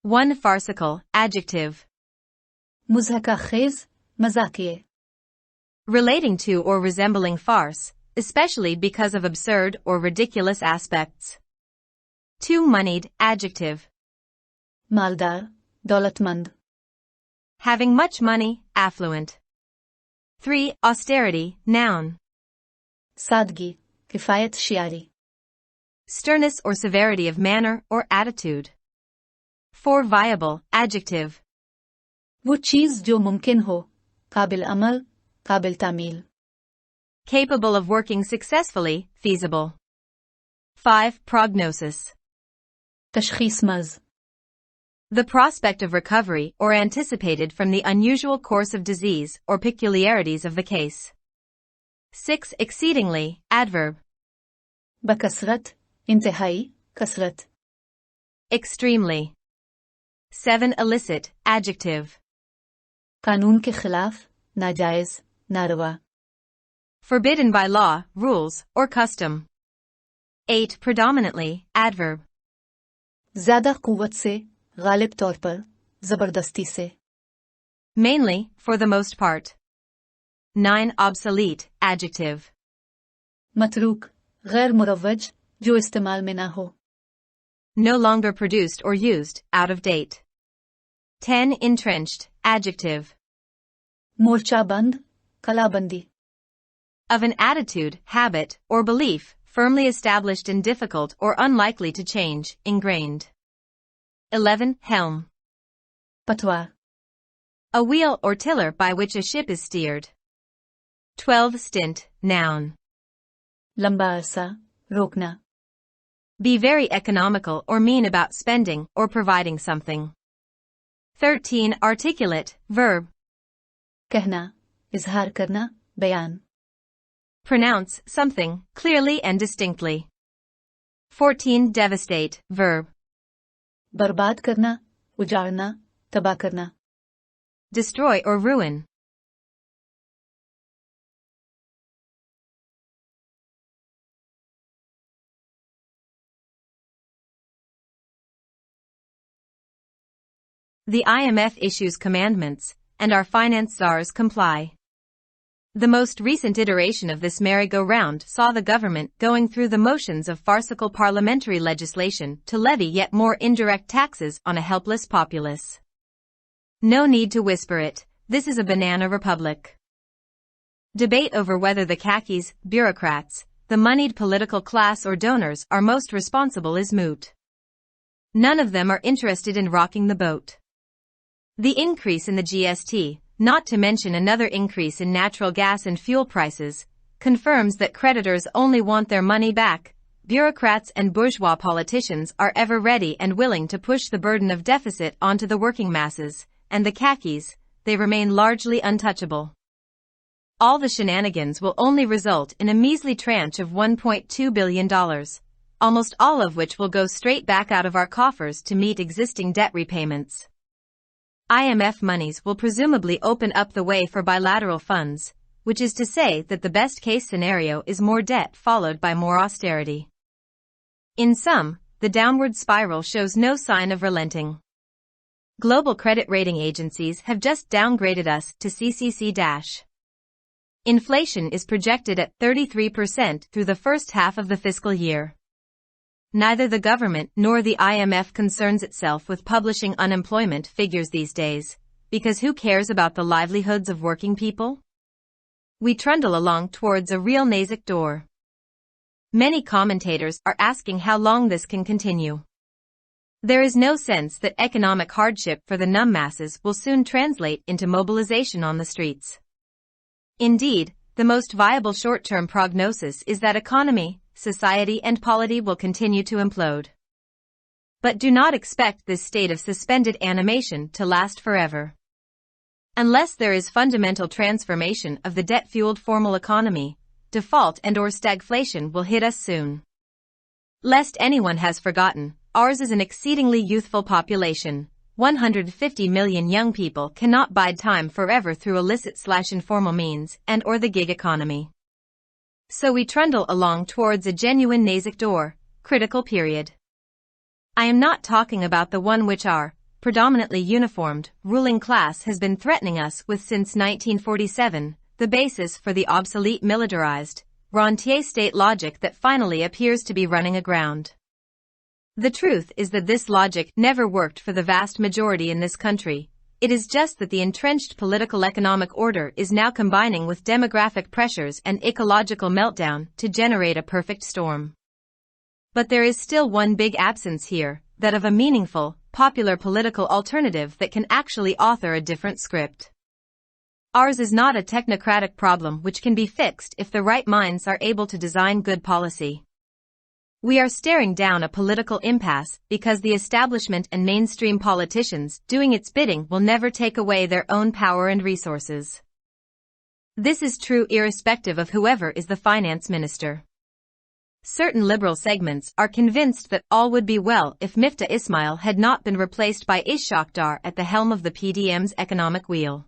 1 farcical, adjective. मुज़हका-खेज़, मज़ाकिये. Relating to or resembling farce, especially because of absurd or ridiculous aspects. 2 moneyed, adjective. मालदार, दौलतमंद. Having much money, affluent. 3 austerity, noun. सादगी, किफ़ायत शियारी. Sternness or severity of manner or attitude. 4 viable, adjective. वो चीज़ जो मुमकिन हो, काबिल अमल, काबिल तामील. Capable of working successfully, feasible. 5 prognosis. तशख़ीस मज़. The prospect of recovery or anticipated from the unusual course of disease or peculiarities of the case. 6 exceedingly, adverb. बकसरत, इंतहाई, कसरत. Extremely. 7 illicit, adjective. कानून के खिलाफ, नाजायज़, नारवा. Forbidden by law, rules, or custom. 8 predominantly, adverb. ज़्यादा क़ुव्वत से, ग़ालिब तौर पर, ज़बरदस्ती से. Mainly, for the most part. 9 obsolete, adjective. मतरूक, गैर मुरव्वज, जो इस्तेमाल में ना हो. No longer produced or used, out of date. 10 entrenched, adjective. मोर्चाबंद, कलाबंदी. Of an attitude, habit, or belief, firmly established and difficult or unlikely to change, ingrained. 11 helm. पतवार. A wheel or tiller by which a ship is steered. 12 stint, noun. लंबा अरसा, रोकना. Be very economical or mean about spending or providing something. 13 articulate, verb. कहना, इजहार करना, बयान. Pronounce something, clearly and distinctly. 14 devastate, verb. बर्बाद करना, उजाड़ना, तबाह करना. Destroy or ruin. The IMF issues commandments, and our finance czars comply. The most recent iteration of this merry-go-round saw the government going through the motions of farcical parliamentary legislation to levy yet more indirect taxes on a helpless populace. No need to whisper it, this is a banana republic. Debate over whether the khakis, bureaucrats, the moneyed political class or donors are most responsible is moot. None of them are interested in rocking the boat. The increase in the GST, not to mention another increase in natural gas and fuel prices, confirms that creditors only want their money back. Bureaucrats and bourgeois politicians are ever ready and willing to push the burden of deficit onto the working masses, and the khakis, they remain largely untouchable. All the shenanigans will only result in a measly tranche of $1.2 billion, almost all of which will go straight back out of our coffers to meet existing debt repayments. IMF monies will presumably open up the way for bilateral funds, which is to say that the best-case scenario is more debt followed by more austerity. In sum, the downward spiral shows no sign of relenting. Global credit rating agencies have just downgraded us to CCC-. Inflation is projected at 33% through the first half of the fiscal year. Neither the government nor the IMF concerns itself with publishing unemployment figures these days, because who cares about the livelihoods of working people? We trundle along towards a real Nasik door. Many commentators are asking how long this can continue. There is no sense that economic hardship for the numb masses will soon translate into mobilization on the streets. Indeed, the most viable short-term prognosis is that economy, society and polity will continue to implode. But do not expect this state of suspended animation to last forever. Unless there is fundamental transformation of the debt-fueled formal economy, default and/or stagflation will hit us soon. Lest anyone has forgotten, ours is an exceedingly youthful population. 150 million young people cannot bide time forever through illicit/informal means and/or the gig economy. So we trundle along towards a genuine Nasik door, critical period. I am not talking about the one which our predominantly uniformed, ruling class has been threatening us with since 1947, the basis for the obsolete militarized, rentier state logic that finally appears to be running aground. The truth is that this logic never worked for the vast majority in this country. It is just that the entrenched political economic order is now combining with demographic pressures and ecological meltdown to generate a perfect storm. But there is still one big absence here, that of a meaningful, popular political alternative that can actually author a different script. Ours is not a technocratic problem which can be fixed if the right minds are able to design good policy. We are staring down a political impasse because the establishment and mainstream politicians doing its bidding will never take away their own power and resources. This is true irrespective of whoever is the finance minister. Certain liberal segments are convinced that all would be well if Miftah Ismail had not been replaced by Akhtar at the helm of the PDM's economic wheel.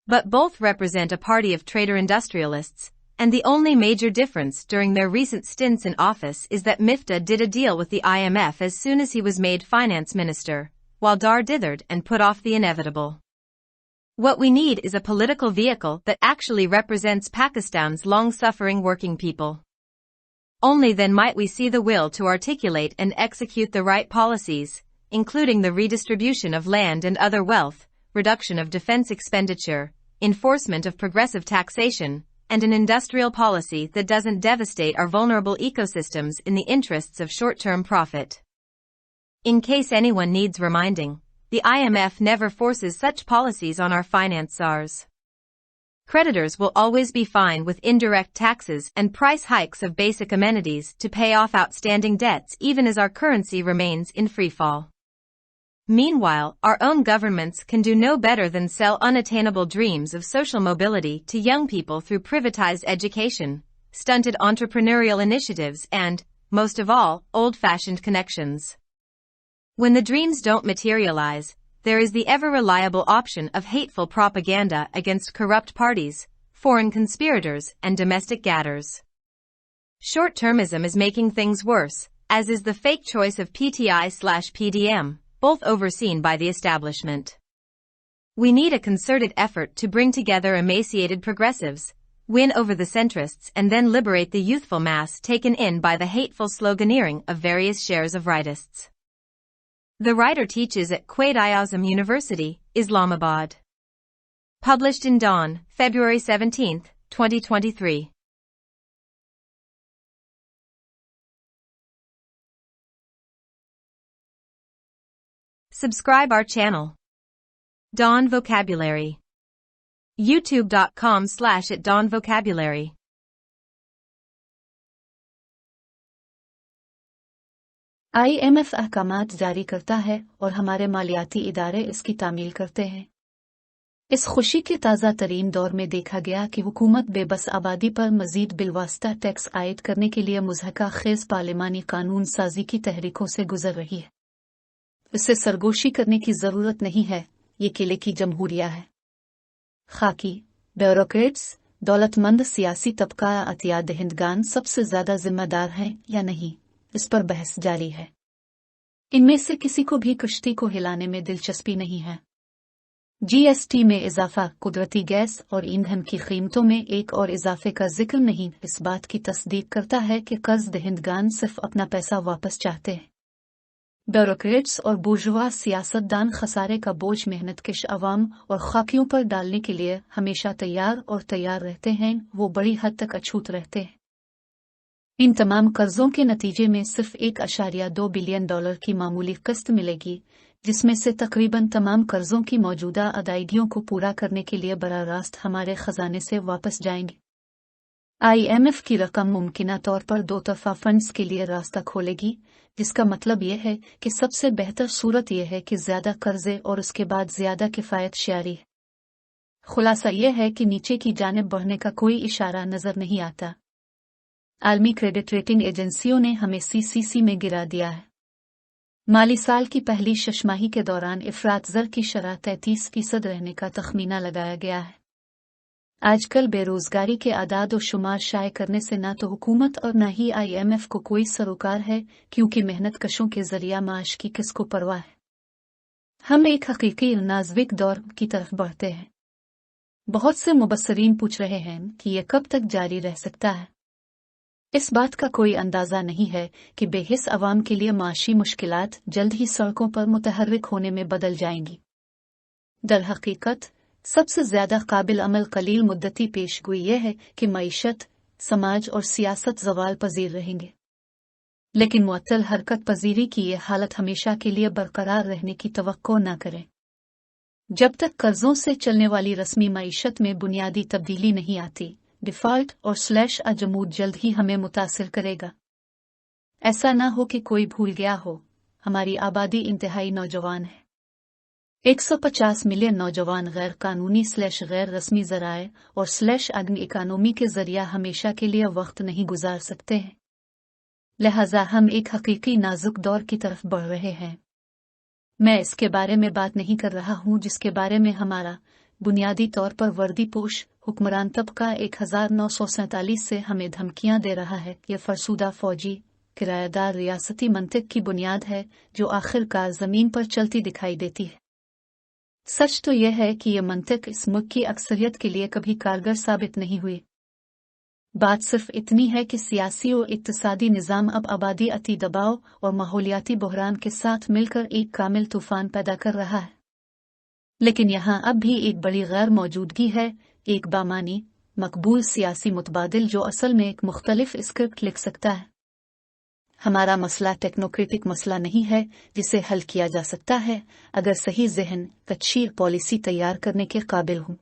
But both represent a party of trader industrialists, and the only major difference during their recent stints in office is that Miftah did a deal with the IMF as soon as he was made finance minister, while Dar dithered and put off the inevitable. What we need is a political vehicle that actually represents Pakistan's long-suffering working people. Only then might we see the will to articulate and execute the right policies, including the redistribution of land and other wealth, reduction of defense expenditure, enforcement of progressive taxation, and an industrial policy that doesn't devastate our vulnerable ecosystems in the interests of short-term profit. In case anyone needs reminding, the IMF never forces such policies on our finance czars. Creditors will always be fine with indirect taxes and price hikes of basic amenities to pay off outstanding debts even as our currency remains in freefall. Meanwhile, our own governments can do no better than sell unattainable dreams of social mobility to young people through privatized education, stunted entrepreneurial initiatives and, most of all, old-fashioned connections. When the dreams don't materialize, there is the ever-reliable option of hateful propaganda against corrupt parties, foreign conspirators, and domestic gadders. Short-termism is making things worse, as is the fake choice of PTI/PDM, both overseen by the establishment. We need a concerted effort to bring together emaciated progressives, win over the centrists, and then liberate the youthful mass taken in by the hateful sloganeering of various shares of rightists. The writer teaches at Quaid-i-Azam University, Islamabad. Published in Dawn, February 17, 2023. Subscribe our channel. Dawn Vocabulary. youtube.com/@dawnvocabulary. IMF अहकामात जारी करता है और हमारे मालियाती इदारे इसकी तामील करते हैं। इस खुशी के ताज़ा तरीन दौर में देखा गया कि हुकूमत बेबस आबादी पर मजीद बिलवास्ता टैक्स आयद करने के लिए मुज़हका खेज़ पार्लिमानी कानून साजी की तहरीकों से गुजर रही है। इससे सरगोशी करने की ज़रूरत नहीं है, ये किले की जमहूरिया है। खाकी ब्यूरोक्रेट्स, दौलतमंद सियासी तबका या अतिया दहिंदगान सबसे ज़्यादा जिम्मेदार हैं या नहीं, इस पर बहस जारी है। इनमें से किसी को भी कश्ती को हिलाने में दिलचस्पी नहीं है। जीएसटी में इजाफा, कुदरती गैस और ईंधन की कीमतों में एक और इजाफे का जिक्र नहीं, इस बात की तस्दीक करता है कि कर्ज दहिंदगान सिर्फ अपना पैसा वापस चाहते हैं। ब्यूरोक्रेट्स और बुर्जुआ सियासतदान खसारे का बोझ मेहनतकश अवाम और खाकियों पर डालने के लिए हमेशा तैयार रहते हैं, वो बड़ी हद तक अछूत रहते हैं। इन तमाम कर्जों के नतीजे में सिर्फ $1.2 बिलियन की मामूली किस्त मिलेगी, जिसमें से तकरीबन तमाम कर्जों की मौजूदा अदायगियों को पूरा करने के लिए बराह रास्त हमारे खजाने से वापस जाएंगे। IMF की रकम मुमकिना तौर पर दो तरफा फंड्स के लिए रास्ता खोलेगी, जिसका मतलब यह है कि सबसे बेहतर सूरत यह है कि ज़्यादा कर्जे और उसके बाद ज़्यादा किफ़ायत शारी है। खुलासा यह है कि नीचे की जानिब बढ़ने का कोई इशारा नज़र नहीं आता। आलमी क्रेडिट रेटिंग एजेंसियों ने हमें CCC में गिरा दिया है। माली साल की पहली छमाही के दौरान इफरात ज़र की शरह 33% रहने का तखमीना लगाया गया है। आजकल बेरोजगारी के आदाद और शुमार शाये करने से ना तो हुकूमत और ना ही IMF को कोई सरोकार है, क्योंकि मेहनत कशों के जरिया माश की किसको परवाह है। हम एक हकीकी नाज़ुक दौर की तरफ बढ़ते हैं। बहुत से मुबस्सरीन पूछ रहे हैं कि यह कब तक जारी रह सकता है। इस बात का कोई अंदाज़ा नहीं है कि बेहिस अवाम के लिए माशी मुश्किलात जल्द ही सड़कों पर मुतहर्रिक होने में बदल जाएंगी। दर हकीकत सबसे ज़्यादा काबिल अमल कलील मुद्दती पेशगोई यह है कि मईशत, समाज और सियासत ज़वाल पजीर रहेंगे, लेकिन मुअत्तल हरकत पजीरी की ये हालत हमेशा के लिए बरकरार रहने की तवक्को न करें। जब तक कर्जों से चलने वाली रस्मी मईशत में बुनियादी तब्दीली नहीं आती, डिफ़ॉल्ट और स्लैश अजमूद जल्द ही हमें मुतासिर करेगा। ऐसा ना हो कि कोई भूल गया हो, हमारी आबादी इंतहाई नौजवान है। 150 मिलियन नौजवान गैर कानूनी स्लैश गैर रस्मी ज़राए और स्लैश अग्नि इकानमी के ज़रिया हमेशा के लिए वक्त नहीं गुजार सकते हैं। लिहाजा हम एक हकीकी नाजुक दौर की तरफ बढ़ रहे हैं। मैं इसके बारे में बात नहीं कर रहा हूँ जिसके बारे में हमारा बुनियादी तौर पर वर्दीपोश हुक्मरान तबका 1947 से हमें धमकियां दे रहा है। यह फरसूदा फौजी किराएदार रियासती मंतिक की बुनियाद है जो आखिरकार ज़मीन पर चलती दिखाई देती है। सच तो यह है कि यह मंतिक इस मुल्क की अक्सरियत के लिए कभी कारगर साबित नहीं हुई। बात सिर्फ इतनी है कि सियासी और इक्तिसादी निज़ाम अब आबादी अति दबाव और माहौलियाती बहरान के साथ मिलकर एक कामिल तूफान पैदा कर रहा है। लेकिन यहाँ अब भी एक बड़ी गैर मौजूदगी है, एक बामानी मकबूल सियासी मुतबादिल जो असल में एक मुख्तलिफ स्क्रिप्ट लिख सकता है। हमारा मसला टेक्नोक्रेटिक मसला नहीं है जिसे हल किया जा सकता है अगर सही जहन तशरीह पॉलिसी तैयार करने के काबिल हों।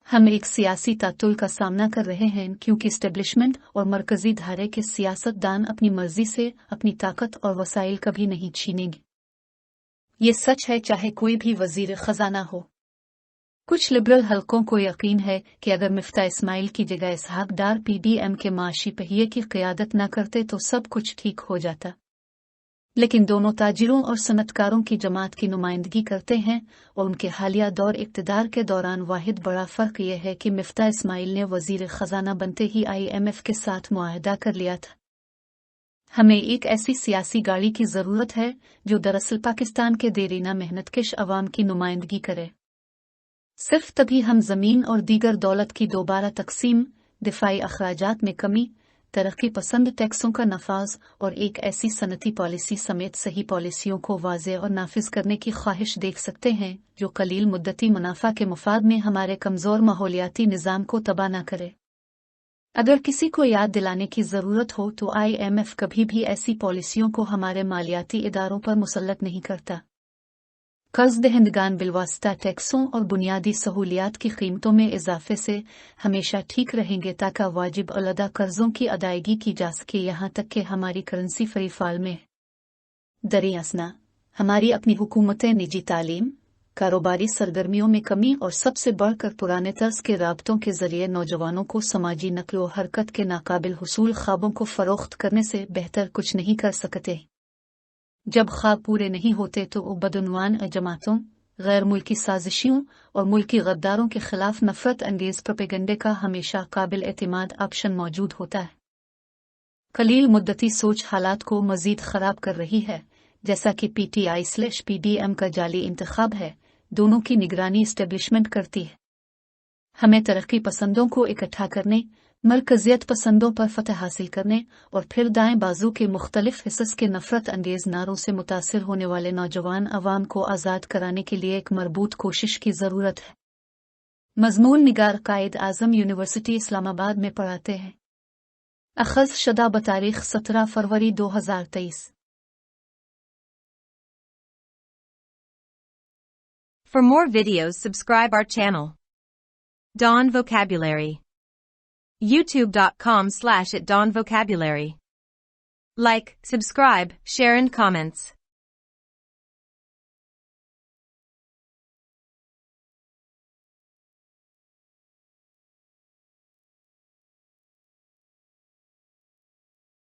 हम एक सियासी तातुल का सामना कर रहे हैं क्योंकि एस्टेब्लिशमेंट और मरकजी धारे के सियासतदान अपनी मर्जी से अपनी ताकत और वसाइल कभी नहीं छीनेंगे। ये सच है चाहे कोई भी वजीर खजाना हो। कुछ लिबरल हलकों को यकीन है कि अगर मिफ्ता इस्माइल की जगह इसहाक डार PDM के माशी पहिए की क़यादत न करते तो सब कुछ ठीक हो जाता। लेकिन दोनों ताजिरों और सनतकारों की जमात की नुमाइंदगी करते हैं और उनके हालिया दौर इक़्तिदार के दौरान वाहिद बड़ा फ़र्क यह है कि मिफ्ता इस्माइल ने वज़ीर ख़जाना बनते ही IMF के साथ मुआहदा कर लिया था। हमें एक ऐसी सियासी गाड़ी की ज़रूरत है जो दरअसल पाकिस्तान के देरीना मेहनतकश अवाम की नुमाइंदगी करे। सिर्फ तभी हम ज़मीन और दीगर दौलत की दोबारा तकसीम, दिफाई अखराजात में कमी, तरक्की पसंद टैक्सों का नफाज और एक ऐसी सनती पॉलिसी समेत सही पॉलिसियों को वाज़े और नाफिज करने की ख्वाहिश देख सकते हैं जो कलील मुद्दती मुनाफा के मुफाद में हमारे कमज़ोर माहौलियाती निज़ाम को तबाह न करे। अगर किसी को याद दिलाने की ज़रूरत हो तो IMF कभी भी ऐसी पॉलिसियों को हमारे मालियाती इदारों पर मुसल्लत नहीं करता। कर्ज दहंदगान बिलवास्ता टैक्सों और बुनियादी सहूलियात की कीमतों में इजाफे से हमेशा ठीक रहेंगे ताकि वाजिब अलदा कर्जों की अदायगी की जा सके, यहाँ तक कि हमारी करेंसी फ्री फाल में। दरियासना हमारी अपनी हुकूमतें निजी तालीम, कारोबारी सरगर्मियों में कमी और सबसे बढ़कर पुराने तर्ज के राब्तों के जरिए नौजवानों को समाजी नक्लो हरकत के नाकाबिल हुसूल ख्वाबों को फरोख्त करने से बेहतर कुछ नहीं कर सकते। जब ख्वाब पूरे नहीं होते तो बदउनवान जमातों, गैर मुल्की साजिशों और मुल्की गद्दारों के खिलाफ नफरत अंगेज प्रोपेगेंडे का हमेशा काबिल एतमाद ऑप्शन मौजूद होता है। कलील मुद्दती सोच हालात को मजीद खराब कर रही है, जैसा कि PTI/PDM का जाली इंतखाब है, दोनों की निगरानी एस्टेब्लिशमेंट करती है। हमें तरक्की पसंदों को इकट्ठा करने, मरकजियत पसंदों पर फतह हासिल करने और फिर दाएं बाजू के मुख्तलिफ हिस्स के नफरत अंगेज नारों से मुतासिर होने वाले नौजवान अवाम को आज़ाद कराने के लिए एक मरबूत कोशिश की ज़रूरत है। मज़मून निगार कायद आज़म यूनिवर्सिटी इस्लामाबाद में पढ़ाते हैं। अखज़ शदा बतारीख 17 फरवरी 2023। For more videos, subscribe our channel. Dawn Vocabulary. YouTube.com/@dawnvocabulary. Like, subscribe, share and comments.